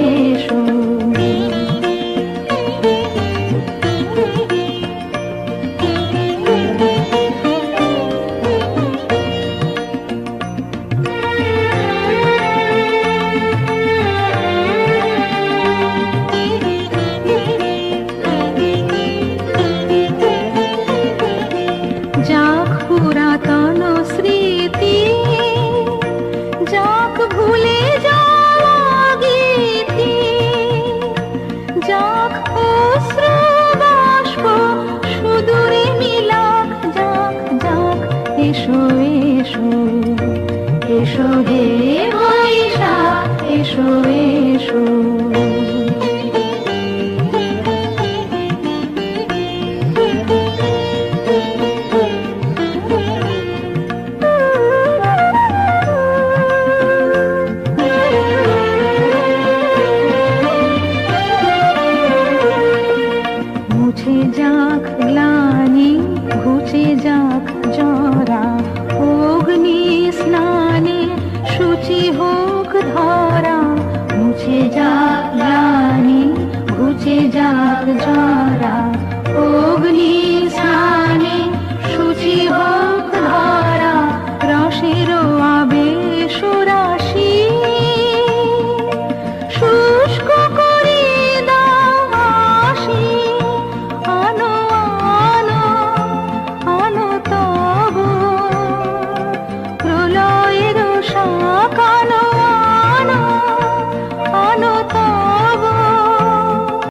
এসো। যাক পুরাতন স্মৃতি, যাক ভুলে যাওয়া গীতি, যাক অশ্রু বাষ্প সুদূরে মিলাক, যাক যাক এসো এসো, এসো হে বৈশাখ এসো এসো। মুছে যাক গ্লানি, ঘুচে যাক জরা, অগ্নি স্নানে শুচি হোক ধরা। মুছে যাক গ্লানি, ঘুচে যাক জরা,